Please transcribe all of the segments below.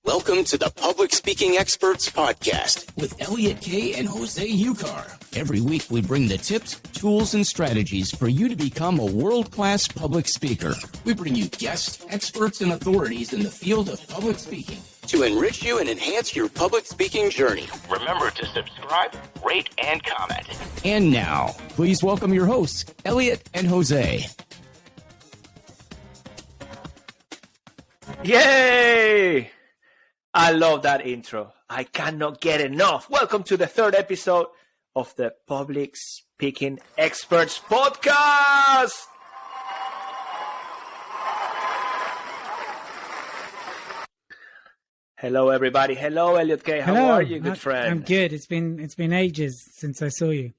Welcome to the Public Speaking Experts Podcast with Elliot K. and Jose Ucar. Every week we bring the tips, tools, and strategies for you to become a world-class public speaker. We bring you guests, experts, and authorities in the field of public speaking to enrich you and enhance your public speaking journey. Remember to subscribe, rate, and comment. And now, please welcome your hosts, Elliot and Jose. Yay! I love that intro. I cannot get enough. Welcome to the third episode of the Public Speaking Experts Podcast. Hello, everybody. Hello, Elliot K. How are you, good friend? I'm good. It's been ages since I saw you.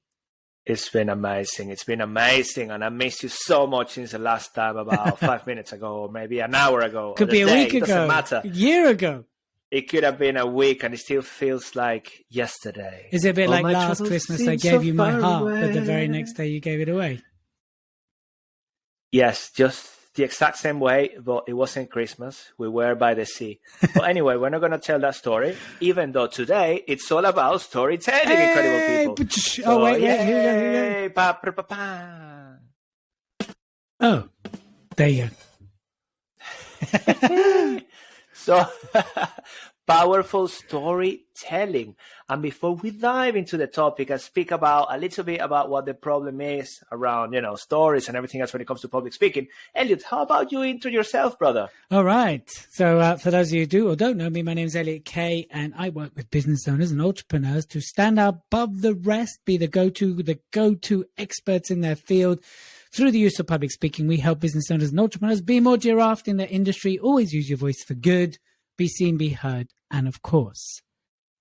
It's been amazing. It's been amazing, and I missed you so much since the last time, about 5 minutes ago, or maybe an hour ago. Could be a week ago. Doesn't matter. A year ago. It could have been a week, and it still feels like yesterday. Is it a bit like last Christmas? I gave you my heart, but the very next day you gave it away. Yes, just the exact same way, but it wasn't Christmas. We were by the sea. But anyway, we're not going to tell that story, even though today it's all about storytelling, incredible people. Oh, wait, here we go. Oh, there you go. So, powerful storytelling. And before we dive into the topic, I speak about a little bit about what the problem is around, stories and everything else when it comes to public speaking. Elliot, how about you intro yourself, brother? All right. So for those of you who do or don't know me, my name is Elliot K, and I work with business owners and entrepreneurs to stand out above the rest, be the go-to experts in their field. Through the use of public speaking, we help business owners and entrepreneurs be more giraffe in their industry. Always use your voice for good, be seen, be heard, and of course,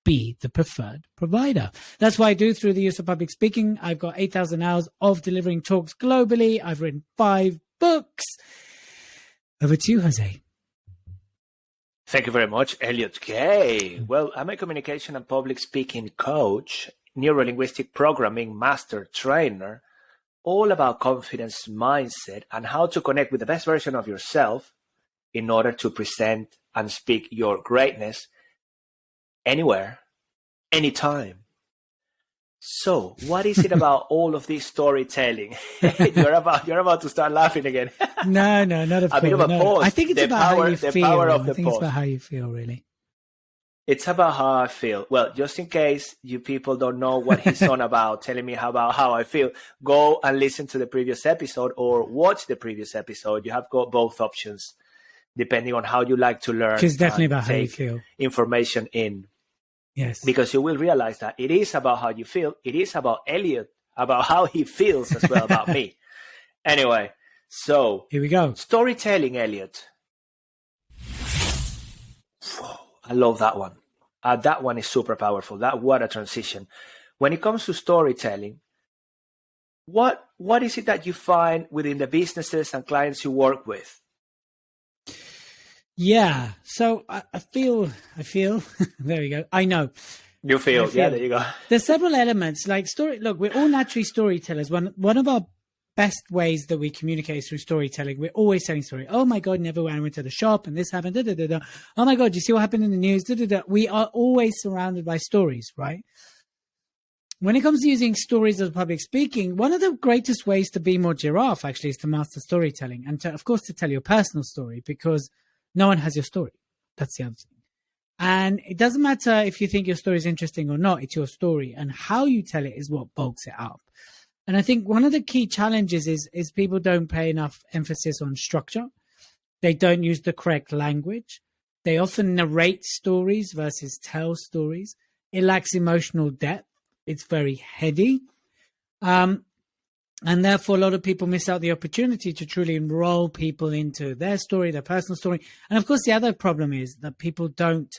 be the preferred provider. That's what I do through the use of public speaking. I've got 8,000 hours of delivering talks globally. I've written 5 books. Over to you, Jose. Thank you very much, Elliot K. Well, I'm a communication and public speaking coach, neuro-linguistic programming master trainer, all about confidence mindset and how to connect with the best version of yourself in order to present and speak your greatness anywhere, anytime. So, what is it about all of this storytelling? You're about to start laughing again. No, not a bit of a pause. I think it's about how you feel. I think it's about how you feel, really. It's about how I feel. Well, just in case you people don't know what he's on about, telling me about how I feel, go and listen to the previous episode or watch the previous episode. You have got both options, depending on how you like to learn. It's definitely about how you feel. Information in. Yes. Because you will realize that it is about how you feel. It is about Elliot, about how he feels as well about me. Anyway, so here we go. Storytelling, Elliot. I love that one. That one is super powerful. What a transition. When it comes to storytelling, what is it that you find within the businesses and clients you work with? Yeah. So I feel, there we go. I know. You feel. Yeah, there you go. There's several elements like story. Look, we're all naturally storytellers. One of our best ways that we communicate is through storytelling. We're always telling story. Oh my God, never when I went to the shop and this happened. Da, da, da, da. Oh my God, you see what happened in the news? Da, da, da. We are always surrounded by stories, right? When it comes to using stories as public speaking, one of the greatest ways to be more giraffe actually is to master storytelling and of course to tell your personal story, because no one has your story. That's the other thing. And it doesn't matter if you think your story is interesting or not. It's your story, and how you tell it is what bulks it up. And I think one of the key challenges is people don't pay enough emphasis on structure. They don't use the correct language. They often narrate stories versus tell stories. It lacks emotional depth. It's very heady. And therefore, a lot of people miss out the opportunity to truly enroll people into their story, their personal story. And of course, the other problem is that people don't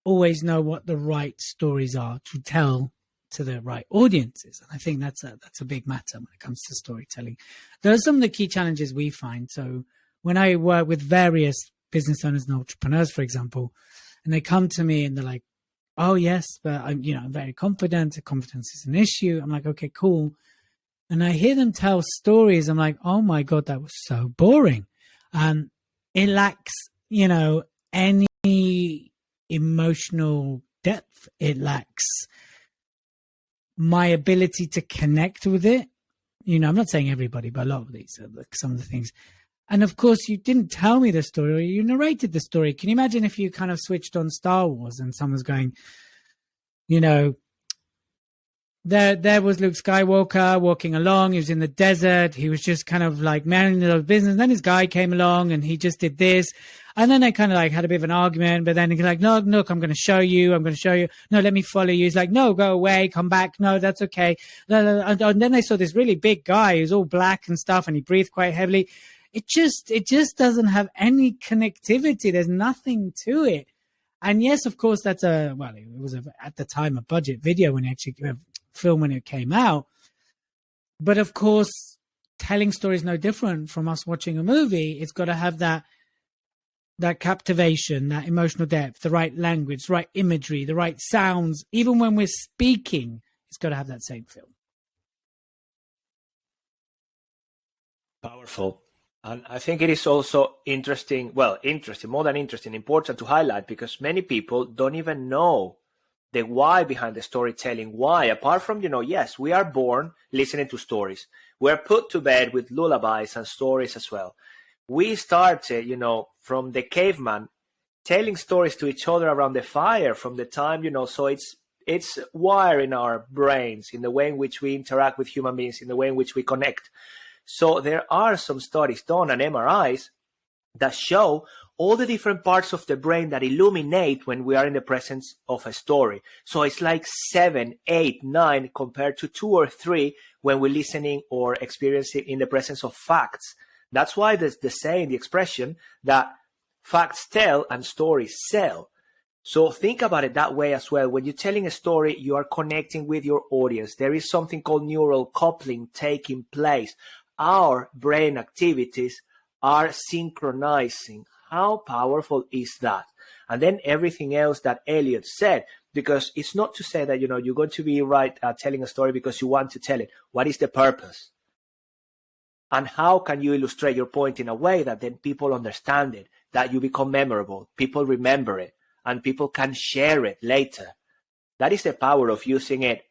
always know what the right stories are to tell to the right audiences. And I think that's a big matter when it comes to storytelling. Those are some of the key challenges we find. So when I work with various business owners and entrepreneurs, for example, and they come to me and they're like, oh yes, but I'm very confident. Confidence is an issue. I'm like, okay, cool. And I hear them tell stories. I'm like, oh my God, that was so boring. It lacks, any emotional depth. It lacks my ability to connect with it. You know, I'm not saying everybody, but a lot of these are some of the things. And of course, you didn't tell me the story, or you narrated the story. Can you imagine if you kind of switched on Star Wars and someone's going, you know, there was Luke Skywalker walking along. He was in the desert. He was just kind of like managing his business. And then his guy came along and he just did this. And then they kind of like had a bit of an argument. But then he's like, no, look, I'm going to show you. I'm going to show you. No, let me follow you. He's like, no, go away. Come back. No, that's okay. And then they saw this really big guy who's all black and stuff. And he breathed quite heavily. It just doesn't have any connectivity. There's nothing to it. And yes, of course, it was at the time a budget video when it actually film when it came out. But of course, telling stories no different from us watching a movie. It's got to have that captivation, that emotional depth, the right language, the right imagery, the right sounds. Even when we're speaking, it's got to have that same feel. Powerful. And I think it is also interesting, more than interesting, important to highlight, because many people don't even know the why behind the storytelling. Why? Apart from, yes, we are born listening to stories. We're put to bed with lullabies and stories as well. We started, from the caveman, telling stories to each other around the fire from the time, so it's wired in our brains, in the way in which we interact with human beings, in the way in which we connect. So there are some studies done on MRIs that show all the different parts of the brain that illuminate when we are in the presence of a story. So it's like 7, 8, 9 compared to 2 or 3 when we're listening or experiencing in the presence of facts. That's why there's the saying, the expression that facts tell and stories sell. So think about it that way as well. When you're telling a story, you are connecting with your audience. There is something called neural coupling taking place. Our brain activities are synchronizing. How powerful is that? And then everything else that Elliot said, because it's not to say that, you're going to be right at telling a story because you want to tell it. What is the purpose? And how can you illustrate your point in a way that then people understand it, that you become memorable, people remember it, and people can share it later? That is the power of using it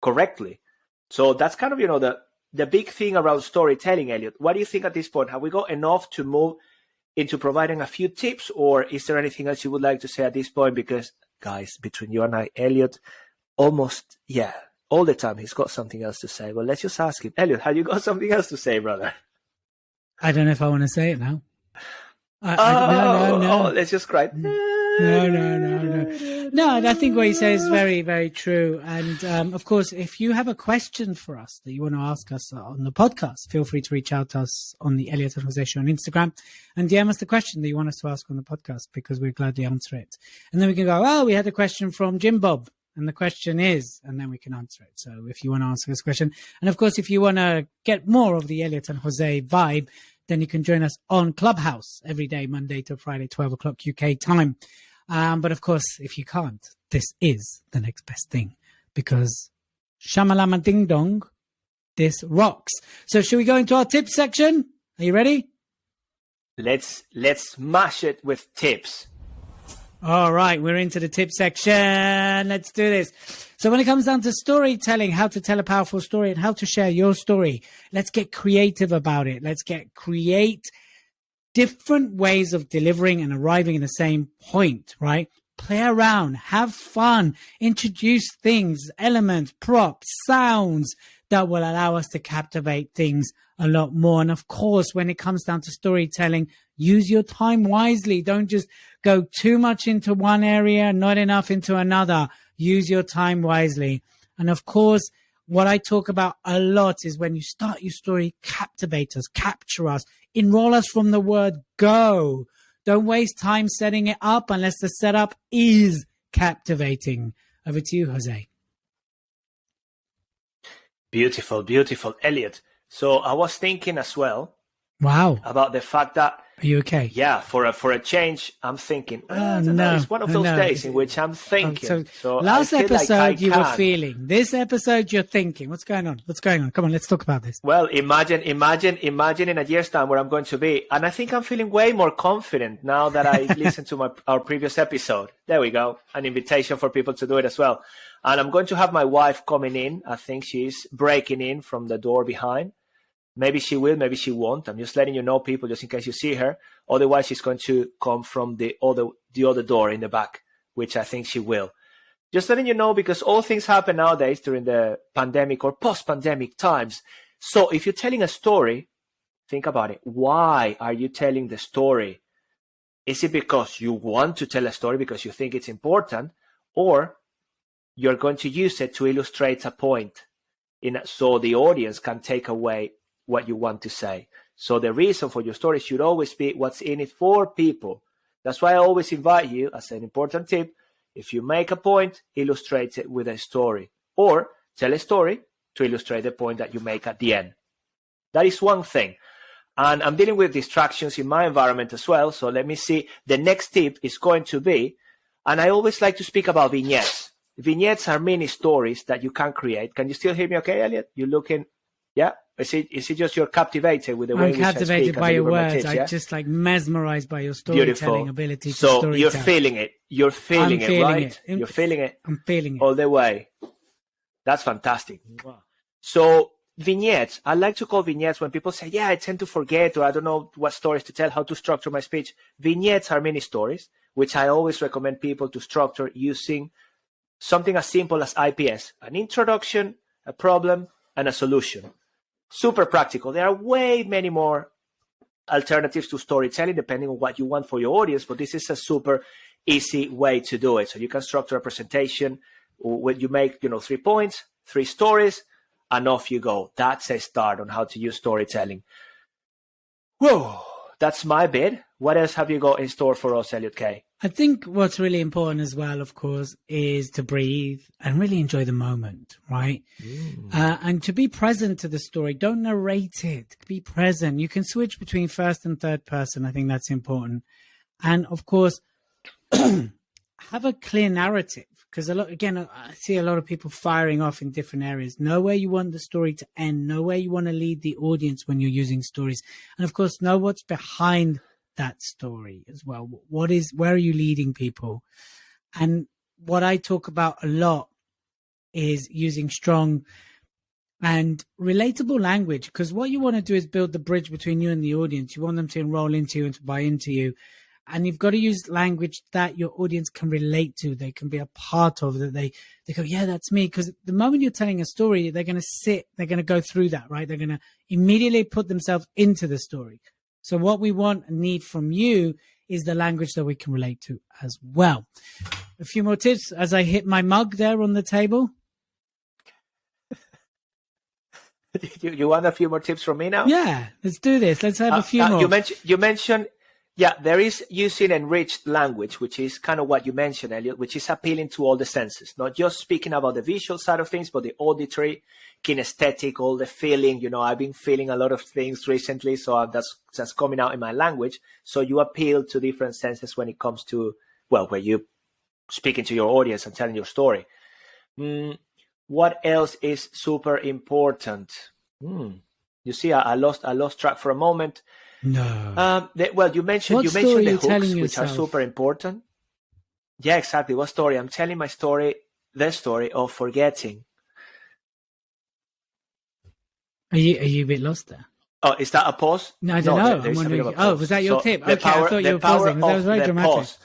correctly. So that's kind of, the big thing around storytelling, Elliot. What do you think at this point? Have we got enough to move into providing a few tips, or is there anything else you would like to say at this point? Because, guys, between you and I, Elliot, almost, all the time he's got something else to say. Well, let's just ask him. Elliot, have you got something else to say, brother? I don't know if I want to say it now. No. Let's just cry. No, I think what you say is very, very true. And of course, if you have a question for us that you want to ask us on the podcast, feel free to reach out to us on the Elliot and Jose Show on Instagram and DM us the question that you want us to ask on the podcast, because we'd gladly answer it. And then we can go, we had a question from Jim Bob, and the question is, and then we can answer it. So if you want to answer this question, and of course, if you want to get more of the Elliot and Jose vibe, then you can join us on Clubhouse every day, Monday to Friday, 12 o'clock UK time. But of course, if you can't, this is the next best thing, because shamalama ding dong, this rocks. So should we go into our tips section? Are you ready? Let's smash it with tips. All right, we're into the tip section. Let's do this. So when it comes down to storytelling, how to tell a powerful story and how to share your story, let's get creative about it. Let's create different ways of delivering and arriving in the same point, right? Play around, have fun, introduce things, elements, props, sounds that will allow us to captivate things a lot more. And of course, when it comes down to storytelling, use your time wisely. Don't just go too much into one area, not enough into another. Use your time wisely. And of course, what I talk about a lot is when you start your story, captivate us, capture us, enroll us from the word go. Don't waste time setting it up unless the setup is captivating. Over to you, Jose. Beautiful, beautiful, Elliot. So I was thinking as well, Wow. about the fact that, Are you okay? yeah, for a change, I'm thinking, no. it's one of those No. days in which I'm thinking. So last I feel episode like you were feeling. This episode you're thinking. What's going on? Come on, let's talk about this. Well, imagine in a year's time where I'm going to be. And I think I'm feeling way more confident now that I listened to our previous episode. There we go. An invitation for people to do it as well. And I'm going to have my wife coming in. I think she's breaking in from the door behind. Maybe she will, maybe she won't. I'm just letting you know, people, just in case you see her. Otherwise, she's going to come from the other door in the back, which I think she will. Just letting you know, because all things happen nowadays during the pandemic or post-pandemic times. So if you're telling a story, think about it. Why are you telling the story? Is it because you want to tell a story because you think it's important, or you're going to use it to illustrate a point so the audience can take away what you want to say? So the reason for your story should always be what's in it for people. That's why I always invite you, as an important tip, if you make a point, illustrate it with a story, or tell a story to illustrate the point that you make at the end. That is one thing. And I'm dealing with distractions in my environment as well. So let me see. The next tip is going to be, and I always like to speak about vignettes. Vignettes are mini stories that you can create. Can you still hear me okay, Elliot? You're looking, yeah? Is it just you're captivated with the way I'm captivated by your words. I'm just like mesmerized by your storytelling ability. So you're feeling it. You're feeling it, right? You're feeling it. I'm feeling it all the way. That's fantastic. Wow. So vignettes, I like to call vignettes when people say, yeah, I tend to forget, or I don't know what stories to tell, how to structure my speech. Vignettes are mini stories, which I always recommend people to structure using something as simple as IPS, an introduction, a problem, and a solution. Super practical. There are way many more alternatives to storytelling depending on what you want for your audience, but this is a super easy way to do it. So you can structure a presentation where you make 3 points, 3 stories, and off you go. That's a start on how to use storytelling. Whoa, that's my bit. What else have you got in store for us, Elliot K? I think what's really important as well, of course, is to breathe and really enjoy the moment, right? And to be present to the story. Don't narrate it. Be present. You can switch between first and third person. I think that's important. And of course, have a clear narrative, because I see a lot of people firing off in different areas. Know where you want the story to end. Know where you want to lead the audience when you're using stories. And of course, know what's behind that story as well. Where are you leading people? And what I talk about a lot is using strong and relatable language, because what you want to do is build the bridge between you and the audience. You want them to enroll into you and to buy into you. And you've got to use language that your audience can relate to, they can be a part of, that they go, yeah, that's me. Because the moment you're telling a story, they're going to go through that, right? They're going to immediately put themselves into the story. So what we want and need from you is the language that we can relate to as well. A few more tips as I hit my mug there on the table. You want a few more tips from me now? Yeah, let's do this. Let's have a few more. You mentioned, yeah, there is using enriched language, which is kind of what you mentioned, Elliot, which is appealing to all the senses, not just speaking about the visual side of things, but the auditory, kinesthetic, all the feeling. I've been feeling a lot of things recently, so that's coming out in my language. So you appeal to different senses when it comes to, where you speaking to your audience and telling your story. What else is super important? You see, I lost track for a moment. No. You mentioned the hooks, which are super important. Yeah, exactly. What story? I'm telling my story, the story of forgetting. Are you a bit lost there? Oh, is that a pause? No, I don't know. Was that your tip? Okay, I thought you were pausing. That was very dramatic. Pause.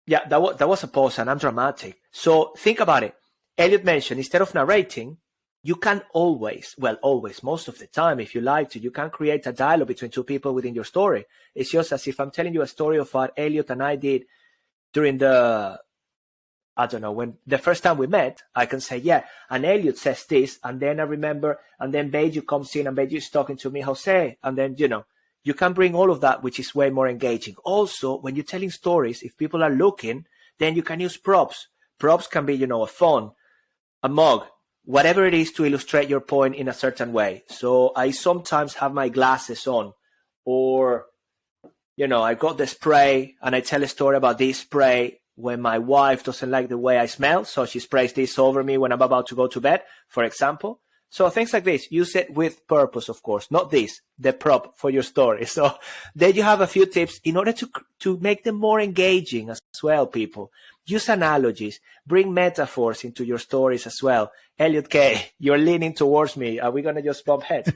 Yeah, that was a pause, and I'm dramatic. So think about it. Elliot mentioned, instead of narrating, you can always, most of the time, if you like to, you can create a dialogue between two people within your story. It's just as if I'm telling you a story of what Elliot and I did during when the first time we met. I can say, yeah, and Elliot says this, and then I remember, and then Beiju comes in, and Beiju is talking to me, Jose, and then, you can bring all of that, which is way more engaging. Also, when you're telling stories, if people are looking, then you can use props. Props can be, a phone, a mug, whatever it is to illustrate your point in a certain way. So I sometimes have my glasses on Or, I got the spray and I tell a story about this spray when my wife doesn't like the way I smell, so she sprays this over me when I'm about to go to bed, for example. So things like this, use it with purpose, of course, not this, the prop for your story. So there you have a few tips in order to make them more engaging as well, people. Use analogies, bring metaphors into your stories as well. Elliot K., you're leaning towards me. Are we going to just bump heads?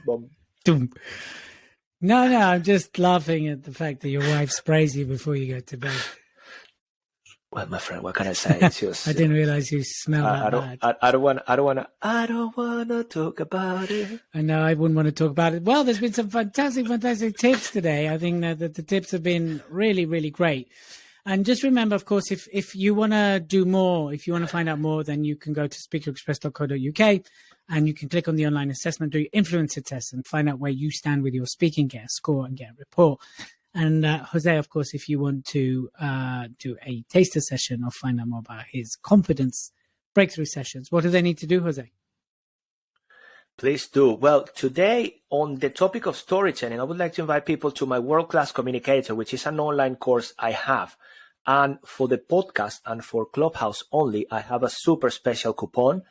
No, I'm just laughing at the fact that your wife sprays you before you go to bed. Well, my friend, what can I say? It's just, I didn't realize you smell that bad. I don't want to talk about it. I know, I wouldn't want to talk about it. Well, there's been some fantastic tips today. I think that the tips have been really, really great. And just remember, of course, if you want to do more, if you want to find out more, then you can go to speakerexpress.co.uk and you can click on the online assessment, do your influencer test and find out where you stand with your speaking, get a score and get a report. And Jose, of course, if you want to do a taster session or find out more about his confidence breakthrough sessions, what do they need to do, Jose? Please do. Well, today on the topic of storytelling, I would like to invite people to my World-Class Communicator, which is an online course I have. And for the podcast and for Clubhouse only, I have a super special coupon,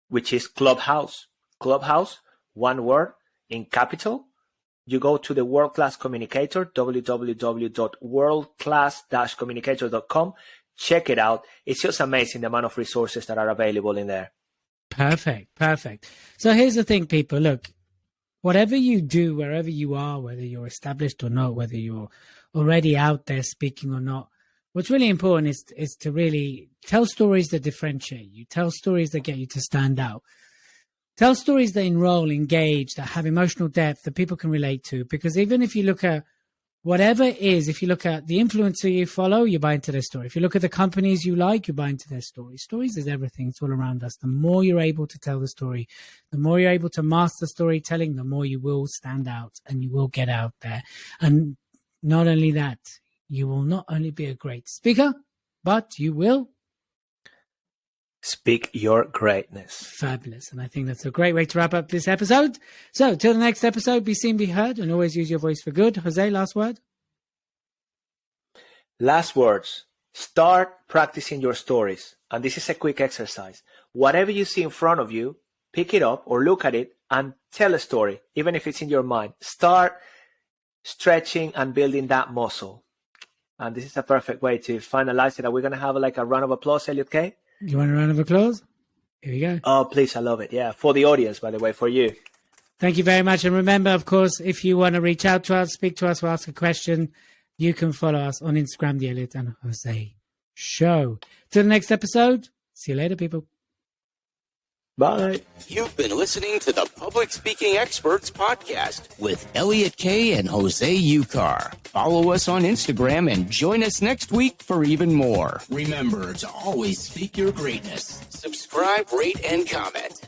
which is Clubhouse. Clubhouse, one word, in capital. You go to the World-Class Communicator, www.worldclass-communicator.com. Check it out. It's just amazing the amount of resources that are available in there. Perfect. So here's the thing, people. Look, whatever you do, wherever you are, whether you're established or not, whether you're already out there speaking or not, what's really important is to really tell stories that differentiate you. Tell stories that get you to stand out. Tell stories that enroll, engage, that have emotional depth that people can relate to. Because even if you look at whatever it is, if you look at the influencer you follow, you buy into their story. If you look at the companies you like, you buy into their story. Stories is everything. It's all around us. The more you're able to tell the story, the more you're able to master storytelling, the more you will stand out and you will get out there. And not only that, you will not only be a great speaker, but you will speak your greatness. Fabulous. And I think that's a great way to wrap up this episode. So till the next episode, be seen, be heard, and always use your voice for good. Jose, last word? Last words. Start practicing your stories. And this is a quick exercise. Whatever you see in front of you, pick it up or look at it and tell a story, even if it's in your mind. Start stretching and building that muscle. And this is a perfect way to finalize it. Are we going to have like a round of applause, Elliot K.? You want a round of applause? Here we go. Oh, please. I love it. Yeah. For the audience, by the way, for you. Thank you very much. And remember, of course, if you want to reach out to us, speak to us, or ask a question, you can follow us on Instagram, the Elliot and Jose Show. Till the next episode. See you later, people. Bye. You've been listening to the Public Speaking Experts Podcast with Elliot K. and Jose Ucar. Follow us on Instagram and join us next week for even more. Remember to always speak your greatness. Subscribe, rate, and comment.